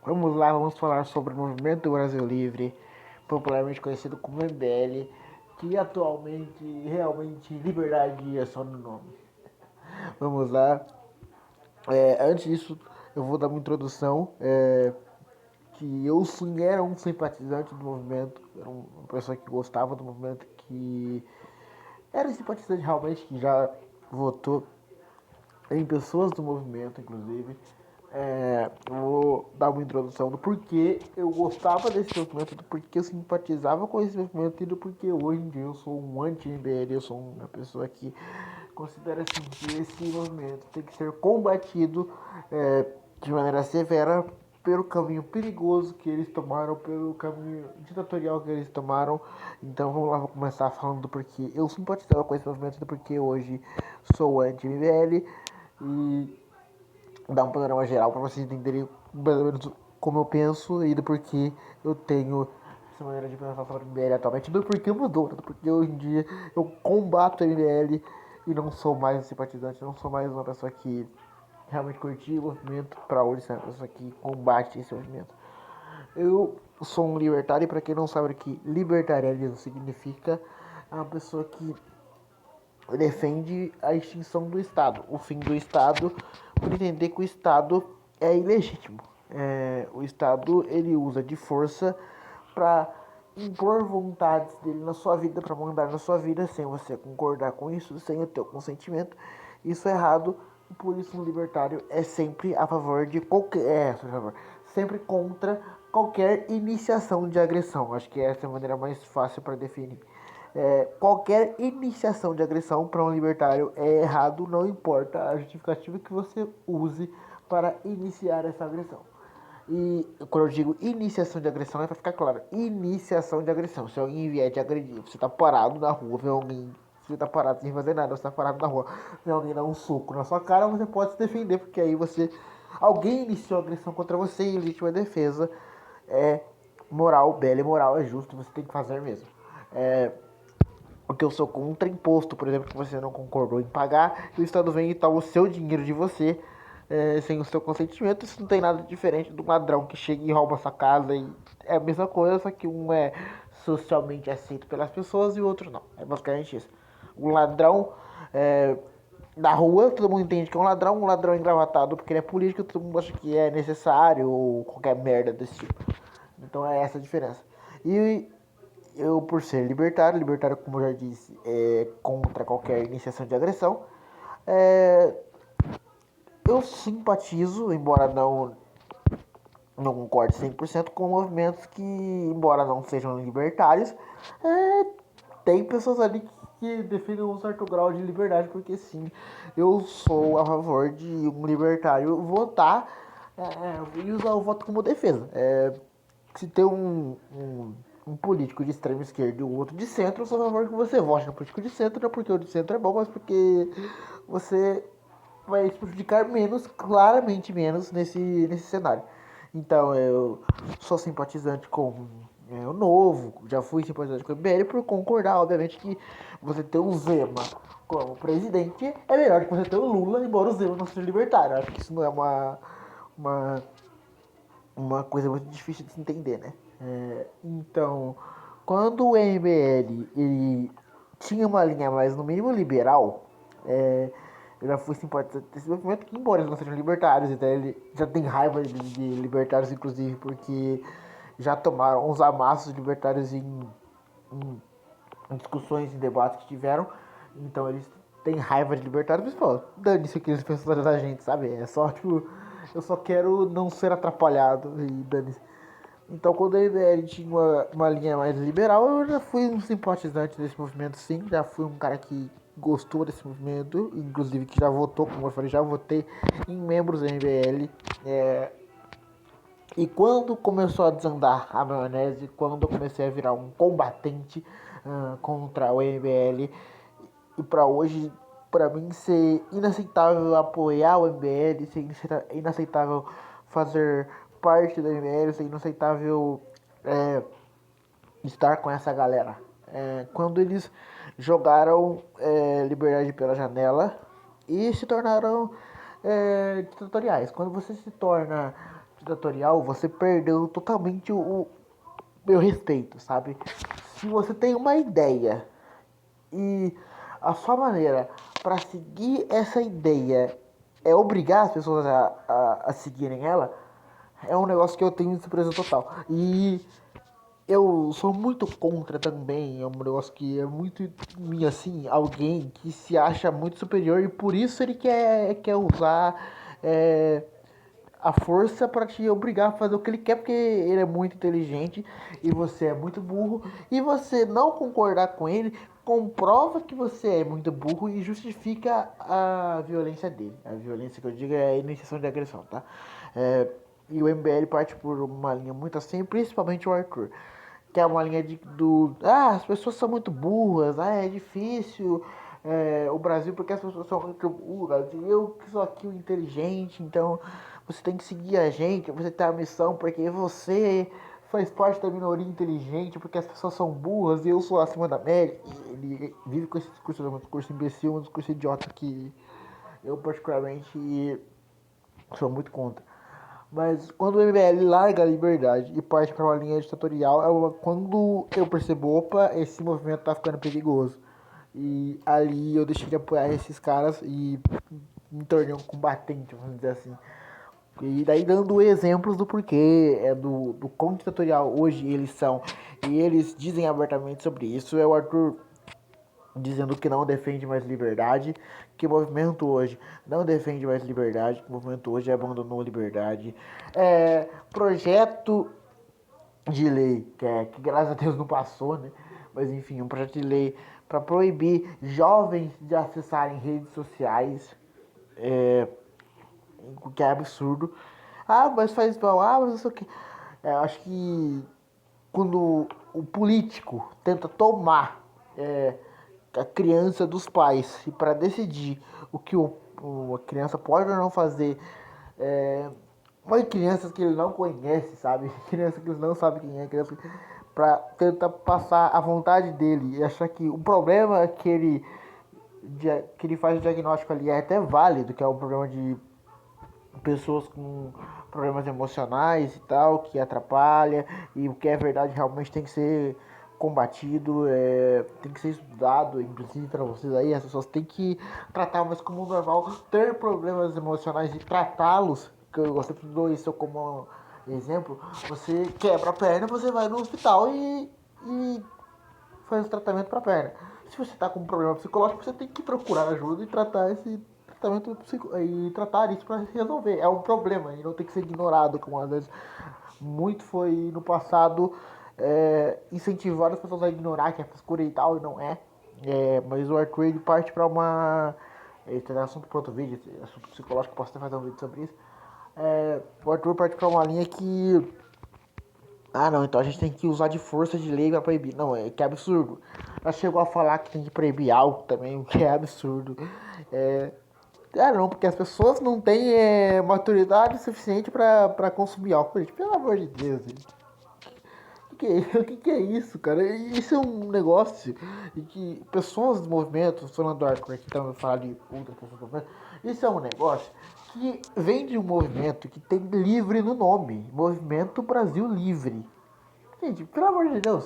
Vamos lá, vamos falar sobre o Movimento Brasil Livre, popularmente conhecido como MBL, que atualmente realmente liberdade é só no nome. Vamos lá. Antes disso, eu vou dar uma introdução. Que eu era um simpatizante do movimento, era uma pessoa que gostava do movimento, que era simpatizante realmente, que já votou em pessoas do movimento, inclusive. Vou dar uma introdução do porquê eu gostava desse movimento, do porquê eu simpatizava com esse movimento e do porquê hoje em dia eu sou um anti-MBL, eu sou uma pessoa que considera assim, que esse movimento tem que ser combatido de maneira severa pelo caminho perigoso que eles tomaram, pelo caminho ditatorial que eles tomaram. Então vamos lá, vou começar falando do porquê eu simpatizava com esse movimento, do porquê hoje sou anti-MBL e dar um panorama geral para vocês entenderem mais ou menos como eu penso e do porquê eu tenho essa maneira de pensar sobre o MBL atualmente, do porquê mudou, do porquê hoje em dia eu combato o MBL e não sou mais um simpatizante, não sou mais uma pessoa que realmente curtia o movimento para hoje ser uma pessoa que combate esse movimento. Eu sou um libertário e para quem não sabe o que libertarianismo significa, é uma pessoa que defende a extinção do Estado, o fim do Estado, por entender que o Estado é ilegítimo. O Estado ele usa de força para impor vontades dele na sua vida, para mandar na sua vida, sem você concordar com isso, sem o teu consentimento. Isso é errado, e por isso um libertário é sempre a favor de qualquer, sempre contra qualquer iniciação de agressão. Acho que essa é a maneira mais fácil para definir. Qualquer iniciação de agressão para um libertário é errado, não importa a justificativa que você use para iniciar essa agressão. E quando eu digo iniciação de agressão, é para ficar claro: iniciação de agressão. Se alguém vier te agredir, você tá parado na rua, vê alguém, você tá parado sem fazer nada, você tá parado na rua, vê alguém dar um soco na sua cara, você pode se defender, porque aí você. Alguém iniciou a agressão contra você e legítima defesa é moral, bela e moral, é justo, você tem que fazer mesmo. Porque eu sou contra imposto, por exemplo, que você não concordou em pagar, e o Estado vem e toma o seu dinheiro de você sem o seu consentimento. Isso não tem nada diferente do ladrão que chega e rouba sua casa. E é a mesma coisa, só que um é socialmente aceito pelas pessoas e o outro não. É basicamente isso. O ladrão na rua, todo mundo entende que é um ladrão engravatado porque ele é político, todo mundo acha que é necessário ou qualquer merda desse tipo. Então é essa a diferença. E eu, por ser libertário, libertário, como eu já disse, é contra qualquer iniciação de agressão. É, eu simpatizo, embora não concorde 100% com movimentos que, embora não sejam libertários, é, tem pessoas ali que defendem um certo grau de liberdade, porque sim, eu sou a favor de um libertário votar e usar o voto como defesa. Se tem um político de extrema esquerda e um outro de centro, eu sou a favor que você vote no político de centro, não porque o de centro é bom, mas porque você vai se prejudicar menos, claramente menos, nesse cenário. Então, eu sou simpatizante com o Novo, já fui simpatizante com o MBL por concordar, obviamente, que você ter o Zema como presidente é melhor que você ter o Lula, embora o Zema não seja libertário. Acho que isso não é uma uma coisa muito difícil de se entender, né? Então, quando o MBL ele tinha uma linha mais no mínimo liberal, eu já fui simpatizante desse movimento, que embora eles não sejam libertários, então ele já tem raiva de libertários, inclusive, porque já tomaram uns amassos libertários em discussões, em debates que tiveram, então eles têm raiva de libertários, mas pô, dane-se o que eles pensam da gente, sabe? É só, tipo, eu só quero não ser atrapalhado e dane-se. Então, quando a MBL tinha uma linha mais liberal, eu já fui um simpatizante desse movimento, sim. Já fui um cara que gostou desse movimento, inclusive que já votou, como eu falei, já votei em membros da MBL. E quando começou a desandar a maionese, quando eu comecei a virar um combatente contra o MBL, e para hoje, para mim, ser inaceitável apoiar o MBL, ser inaceitável fazer parte do MBL, ser inaceitável é, estar com essa galera. Quando eles jogaram liberdade pela janela e se tornaram ditatoriais. Quando você se torna ditatorial, você perdeu totalmente o meu respeito, sabe? Se você tem uma ideia e a sua maneira para seguir essa ideia é obrigar as pessoas a seguirem ela, é um negócio que eu tenho surpresa total. E eu sou muito contra também, é um negócio que é muito em mim, assim, alguém que se acha muito superior e por isso ele quer usar é, a força para te obrigar a fazer o que ele quer, porque ele é muito inteligente e você é muito burro, e você não concordar com ele comprova que você é muito burro e justifica a violência dele. A violência que eu digo é a iniciação de agressão, tá? É, e o MBL parte por uma linha muito assim, principalmente o Arthur, que é uma linha as pessoas são muito burras, é difícil o Brasil porque as pessoas são muito burras, e eu que sou aqui o inteligente, então você tem que seguir a gente, você tem a missão porque você faz parte da minoria inteligente, porque as pessoas são burras e eu sou acima da média. E ele vive com esse discurso, um discurso imbecil, um discurso idiota que eu particularmente sou muito contra. Mas quando o MBL larga a liberdade e parte para uma linha ditatorial, quando eu percebo, opa, esse movimento tá ficando perigoso. E ali eu deixei de apoiar esses caras e me tornei um combatente, vamos dizer assim. E daí dando exemplos do porquê, do quão ditatorial hoje eles são. E eles dizem abertamente sobre isso. É o Arthur dizendo que não defende mais liberdade, que o movimento hoje não defende mais liberdade, que o movimento hoje abandonou a liberdade. Projeto de lei, que graças a Deus não passou, né? Mas enfim, um projeto de lei para proibir jovens de acessarem redes sociais, o que é absurdo. Ah, mas faz mal, mas não sei o que. Acho que quando o político tenta tomar a criança dos pais e para decidir o que a criança pode ou não fazer, mas crianças que ele não conhece, sabe? Crianças que ele não sabe quem é, criança para tentar passar a vontade dele e achar que o problema que ele faz o diagnóstico ali é até válido, que é o problema de pessoas com problemas emocionais e tal, que atrapalha, e o que é verdade realmente tem que ser combatido, tem que ser estudado, inclusive para vocês aí, as pessoas têm que tratar mais como normal, ter problemas emocionais e tratá-los, que eu sempre dou isso como exemplo, você quebra a perna, você vai no hospital e faz o tratamento para a perna. Se você está com um problema psicológico, você tem que procurar ajuda e tratar esse tratamento e tratar isso para resolver. É um problema e não tem que ser ignorado, como às vezes muito foi no passado incentivar as pessoas a ignorar que é frescura e tal, e não é. Mas o Arthur ele parte para uma. Esse é assunto para outro vídeo, assunto psicológico, posso até fazer um vídeo sobre isso. O Arthur parte para uma linha que não, então a gente tem que usar de força de lei pra proibir. Não, que é absurdo. Ela chegou a falar que tem que proibir algo também, o que é absurdo. Não, porque as pessoas não têm maturidade suficiente pra consumir álcool. Gente, pelo amor de Deus, gente. O que é isso, cara? Isso é um negócio de que pessoas do movimento, falando do Arthur aqui, também falar de outras pessoas do movimento, isso é um negócio que vem de um movimento que tem livre no nome. Movimento Brasil Livre. Gente, pelo amor de Deus,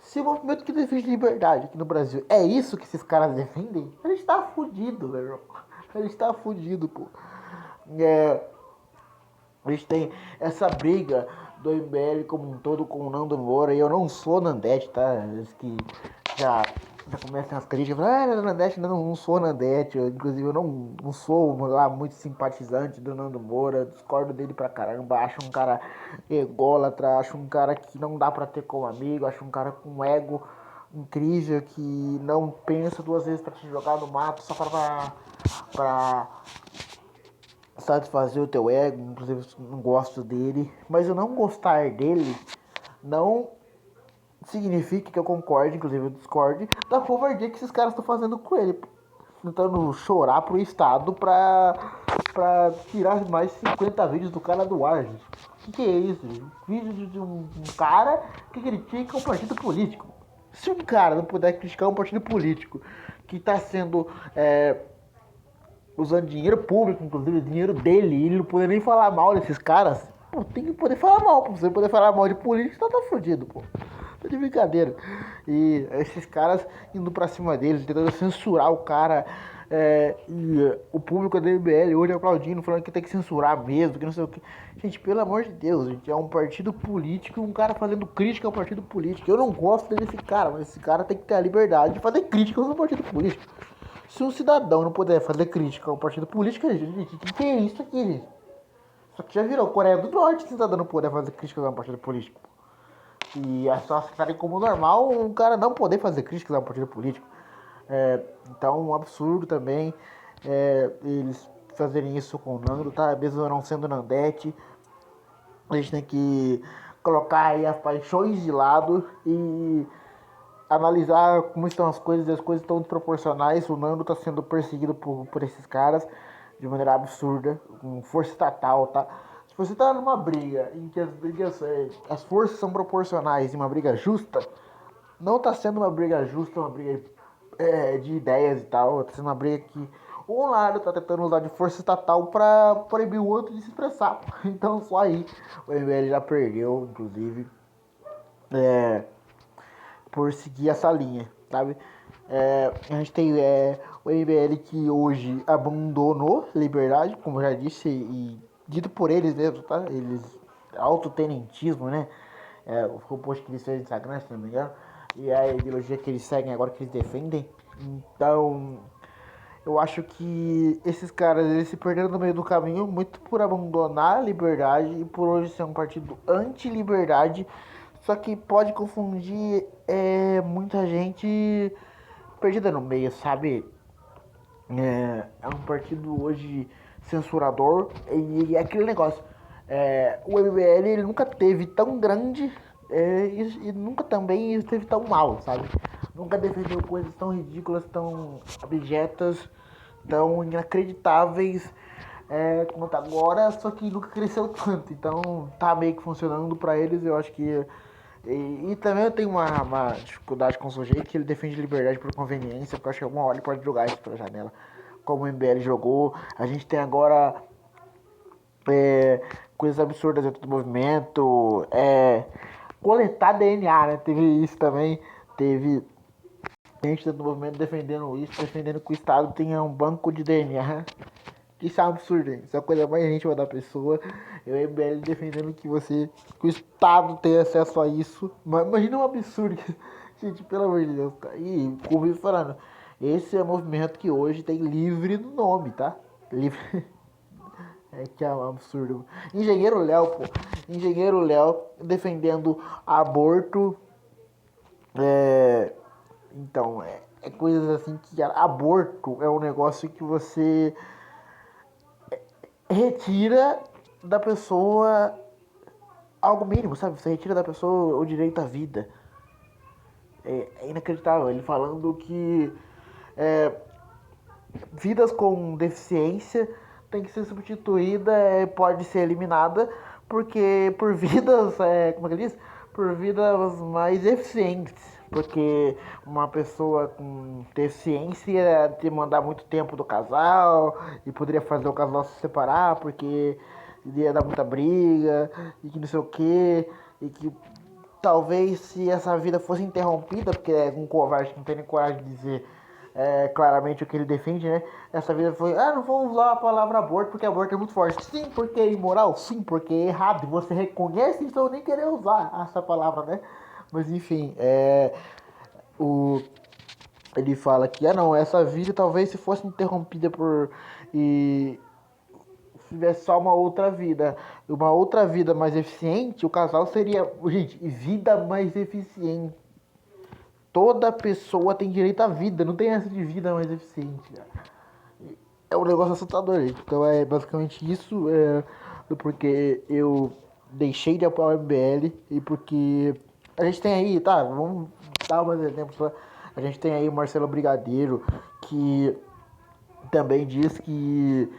se o movimento que defende liberdade aqui no Brasil é isso que esses caras defendem, a gente tá fudido, velho. A gente tá fudido, pô. A gente tem essa briga do MBL como um todo com o Nando Moura, e eu não sou Nandete, tá? Eles que já, já começam as críticas, Nandete, não sou Nandete, inclusive eu não sou lá muito simpatizante do Nando Moura, discordo dele pra caramba, acho um cara ególatra, acho um cara que não dá pra ter como amigo, acho um cara com ego incrível, que não pensa duas vezes pra te jogar no mato só pra satisfazer o teu ego, inclusive eu não gosto dele, mas eu não gostar dele não significa que eu concorde, inclusive eu discorde, da covardia que esses caras estão fazendo com ele, tentando chorar pro Estado pra tirar mais 50 vídeos do cara do ar, gente. O que é isso? Gente? Vídeo de um cara que critica um partido político. Se um cara não puder criticar um partido político que está sendo usando dinheiro público, inclusive dinheiro dele, e ele não poder nem falar mal desses caras. Pô, tem que poder falar mal, pra você poder falar mal de político, então tá fudido, pô. Tá de brincadeira. E esses caras indo pra cima deles, tentando censurar o cara. E o público da MBL hoje aplaudindo, falando que tem que censurar mesmo, que não sei o que. Gente, pelo amor de Deus, gente, é um partido político, um cara fazendo crítica ao partido político. Eu não gosto desse cara, mas esse cara tem que ter a liberdade de fazer críticas ao partido político. Se um cidadão não puder fazer crítica ao partido político, gente, o que é isso aqui, gente? Isso aqui já virou Coreia do Norte, se o cidadão não puder fazer críticas ao partido político. E é só aceitarem como normal um cara não poder fazer críticas ao partido político. Então, um absurdo também eles fazerem isso com o Nando, tá? Mesmo não sendo Nandete, a gente tem que colocar aí as paixões de lado e analisar como estão as coisas, e as coisas estão desproporcionais. O Nando está sendo perseguido por esses caras de maneira absurda, com força estatal, tá? Se você tá numa briga em que as forças são proporcionais e uma briga justa, não tá sendo uma briga justa, uma briga de ideias e tal, tá sendo uma briga que um lado tá tentando usar de força estatal para proibir o outro de se expressar. Então só aí o MBL já perdeu, inclusive, por seguir essa linha, sabe? A gente tem o MBL que hoje abandonou Liberdade, como eu já disse, e dito por eles mesmo, tá? Eles, autotenentismo, né? Foi o post que eles fez no Instagram, se não me engano, e a ideologia que eles seguem agora, que eles defendem. Então, eu acho que esses caras, eles se perderam no meio do caminho, muito por abandonar a Liberdade e por hoje ser um partido anti-liberdade. Só que pode confundir muita gente perdida no meio, sabe? É um partido hoje censurador e é aquele negócio. O MBL ele nunca teve tão grande e nunca também esteve tão mal, sabe? Nunca defendeu coisas tão ridículas, tão abjetas, tão inacreditáveis quanto agora, só que nunca cresceu tanto. Então tá meio que funcionando pra eles, eu acho que. E também eu tenho uma dificuldade com o sujeito que ele defende liberdade por conveniência, porque eu acho que alguma hora ele pode jogar isso pela janela. Como o MBL jogou, a gente tem agora coisas absurdas dentro do movimento, coletar DNA, né? Teve isso também, teve gente dentro do movimento defendendo isso, defendendo que o Estado tenha um banco de DNA. Isso é um absurdo, hein? Isso é a coisa mais íntima da pessoa. Eu e o MBL defendendo que que o Estado tenha acesso a isso. Mas imagina um absurdo. Gente, pelo amor de Deus, tá? E como eu falando, esse é um movimento que hoje tem livre no nome, tá? Livre. Que é um absurdo. Engenheiro Léo, pô. Engenheiro Léo defendendo aborto. Então, coisas assim que aborto é um negócio que você retira da pessoa algo mínimo, sabe? Você retira da pessoa o direito à vida. É inacreditável. Ele falando que vidas com deficiência tem que ser substituída, pode ser eliminada, porque por vidas, como é que ele diz? Por vidas mais eficientes. Porque uma pessoa com deficiência ia demandar muito tempo do casal e poderia fazer o casal se separar, porque ia dar muita briga e que não sei o que, e que talvez se essa vida fosse interrompida, porque é um covarde que não tem nem coragem de dizer claramente o que ele defende, né? Essa vida foi, não vou usar a palavra aborto porque aborto é muito forte. Sim, porque é imoral. Sim, porque é errado. E você reconhece, então nem querer usar essa palavra, né? Mas enfim, ele fala que, não, essa vida talvez se fosse interrompida e se tivesse só uma outra vida mais eficiente, o casal seria, gente, vida mais eficiente. Toda pessoa tem direito à vida, não tem essa de vida mais eficiente, cara. É um negócio assustador, gente. Então é basicamente isso, do porquê eu deixei de apoiar o MBL e porque a gente tem aí, tá, vamos dar mais exemplos, tá? A gente tem aí o Marcelo Brigadeiro, que também diz que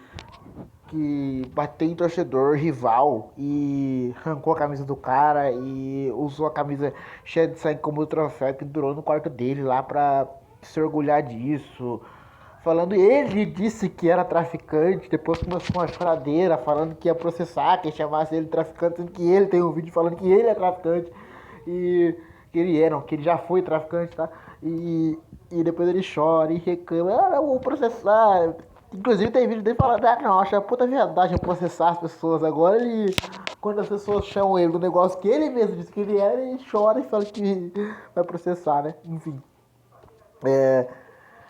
bateu em torcedor rival e arrancou a camisa do cara e usou a camisa cheia de sangue como troféu que durou no quarto dele lá pra se orgulhar disso. falando, ele disse que era traficante, depois começou uma choradeira falando que ia processar, quem chamasse ele de traficante, sendo que ele tem um vídeo falando que ele é traficante e que ele é, não, que ele já foi traficante, tá? E depois ele chora e reclama, eu vou processar. Inclusive tem vídeo dele falando, não, acho a puta verdade processar as pessoas. Agora ele, quando as pessoas chamam ele do negócio que ele mesmo disse que ele era, ele chora e fala que vai processar, né? Enfim.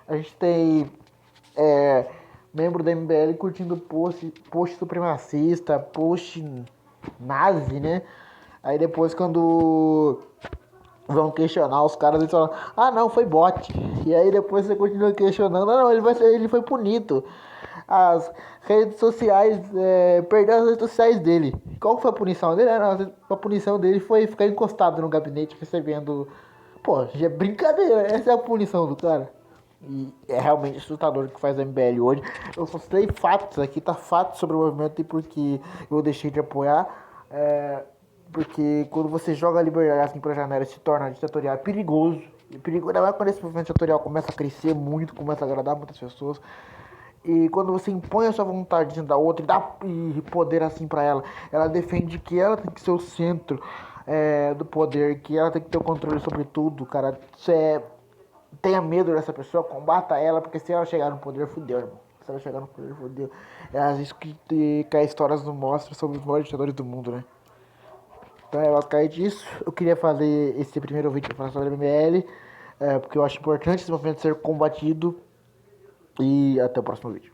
A gente tem membro da MBL curtindo post supremacista, post nazi, né? Aí depois quando vão questionar os caras, eles falam, não, foi bot. E aí depois você continua questionando, não, ele foi punido. As redes sociais, perdeu as redes sociais dele. Qual foi a punição dele? A punição dele foi ficar encostado no gabinete recebendo. Pô, já é brincadeira, essa é a punição do cara. E é realmente assustador o que faz a MBL hoje. Eu só sei fatos aqui, tá? Fatos sobre o movimento e porque eu deixei de apoiar. Porque quando você joga a liberdade assim pra janela e se torna ditatorial, é perigoso. É perigoso, ainda mais quando esse movimento ditatorial começa a crescer muito, começa a agradar muitas pessoas. E quando você impõe a sua vontade dentro da outra e dá poder assim pra ela defende que ela tem que ser o centro do poder, que ela tem que ter o controle sobre tudo, cara. Tenha medo dessa pessoa, combata ela, porque se ela chegar no poder, fudeu, irmão. Se ela chegar no poder, fudeu. É às vezes que a história nos mostra sobre os maiores ditadores do mundo, né? Então é basicamente isso. Eu queria fazer esse primeiro vídeo para falar sobre a MBL, porque eu acho importante esse movimento ser combatido. E até o próximo vídeo.